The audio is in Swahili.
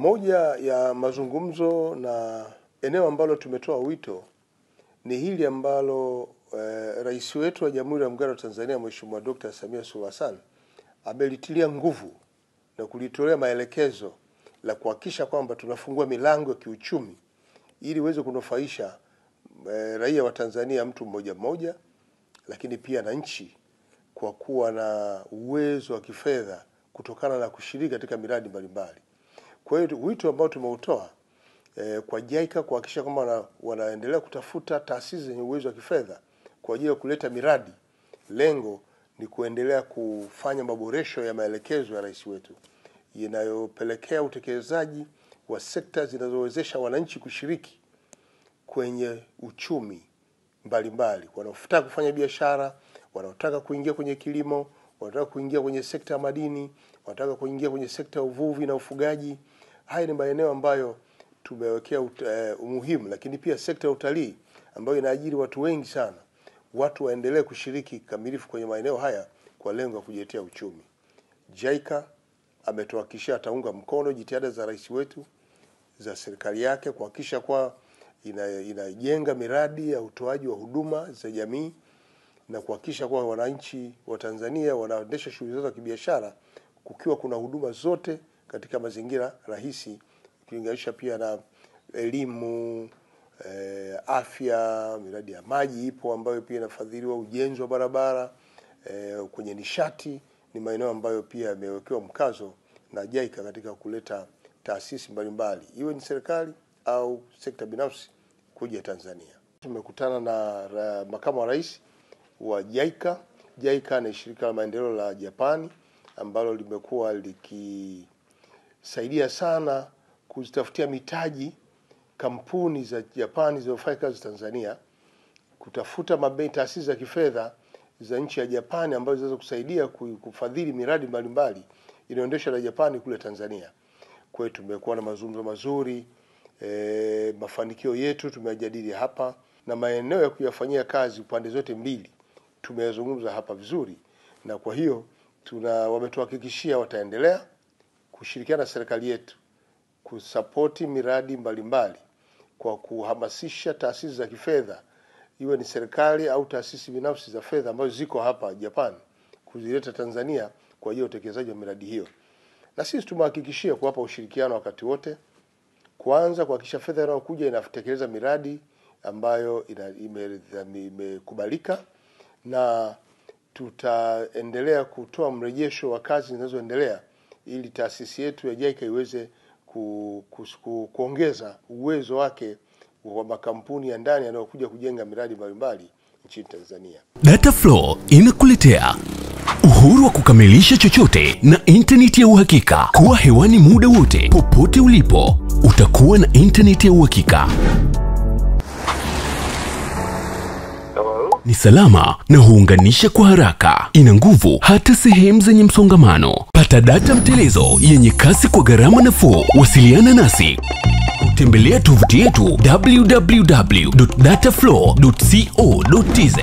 Moja ya mazungumzo na eneo ambalo tumetoa wito ni hili ambalo Rais wetu wa Jamhuri ya Muungano wa Tanzania Mheshimiwa Dr. Samia Suluhu Hassan amelitilia nguvu na kulitolea maelekezo la kuhakikisha kwamba tunafungua milango ya kiuchumi ili iweze kunufaisha raia wa Tanzania mtu mmoja mmoja, lakini pia na nchi kwa kuwa na uwezo wa kifedha kutokana na kushiriki katika miradi mbalimbali. Kwa hiyo wito ambao tumeutoa kwa JICA kuhakikisha kwamba wanaendelea kutafuta taasisi zenye uwezo wa kifedha kwa ajili ya kuleta miradi. Lengo ni kuendelea kufanya maboresho ya maelekezo ya rais wetu yanayopelekea utekelezaji wa sekta zinazowezesha wananchi kushiriki kwenye uchumi mbalimbali. Wanaotaka kufanya biashara, wanaotaka kuingia kwenye kilimo, wanataka kuingia kwenye sekta ya madini, wanataka kuingia kwenye sekta ya uvuvi na ufugaji. Haya ni maeneo ambayo tumewekea umuhimu, lakini pia sekta ya utalii ambayo inaajiri watu wengi sana. Watu waendelee kushiriki kamilifu kwenye maeneo haya kwa lengo la kujiletea uchumi. JICA ametuhakikishia ataunga mkono jitihada za rais wetu za serikali yake kuhakikisha kwa inajenga miradi ya utoaji wa huduma za jamii na kuhakikisha kwa wananchi wa Tanzania wanaendesha shughuli zao za kibiashara kukiwa kuna huduma zote katika mazingira rahisi, ukilinganisha pia na elimu, afya, miradi ya maji ipo ambayo pia inafadhiliwa, ujenzi wa barabara, kwenye nishati ni maeneo ambayo pia yamewekewa mkazo na JICA katika kuleta taasisi mbalimbali iwe ni serikali au sekta binafsi kuja Tanzania. Tumekutana na makamu wa rais wa JICA. JICA ni shirika la maendeleo la Japani ambalo limekuwa likisaidia sana kuzitafutia mitaji kampuni za Japani zinazofanya kazi Tanzania, kutafuta taasisi za kifedha za nchi ya Japani ambazo zinaweza kusaidia kufadhili miradi mbalimbali inayoendeshwa na Japani kule Tanzania. Kwa hiyo tumekuwa na mazungumzo mazuri, mafanikio yetu tumejadili hapa na maeneo ya kuyafanyia kazi upande zote mbili tumezungumza hapa vizuri, na kwa hiyo wametuhakikishia wataendelea kushirikiana na serikali yetu kusapoti miradi mbalimbali kwa kuhamasisha taasisi za kifedha iwe ni serikali au taasisi binafsi za fedha ambazo ziko hapa Japan kuzileta Tanzania kwa ajili ya utekelezaji wa miradi hiyo. Na sisi tumehakikishia kuwapa ushirikiano wakati wote, kwanza kuhakikisha fedha inayokuja inatekeleza miradi ambayo imekubalika, na tutaendelea kutoa mrejesho wa kazi zinazoendelea ili taasisi yetu ya JICA iweze kuongeza uwezo wake wa makampuni ya ndani yanayokuja kujenga miradi mbalimbali nchini Tanzania. Dataflow inakuletea uhuru wa kukamilisha chochote na internet ya uhakika. Kuwa hewani muda wote, popote ulipo, utakuwa na internet ya uhakika. Ni salama na huunganisha kwa haraka. Ina nguvu hata sehemu zenye msongamano. Pata data mtelezo yenye kasi kwa gharama nafuu. Wasiliana nasi. Tembelea tovuti yetu www.dataflow.co.tz.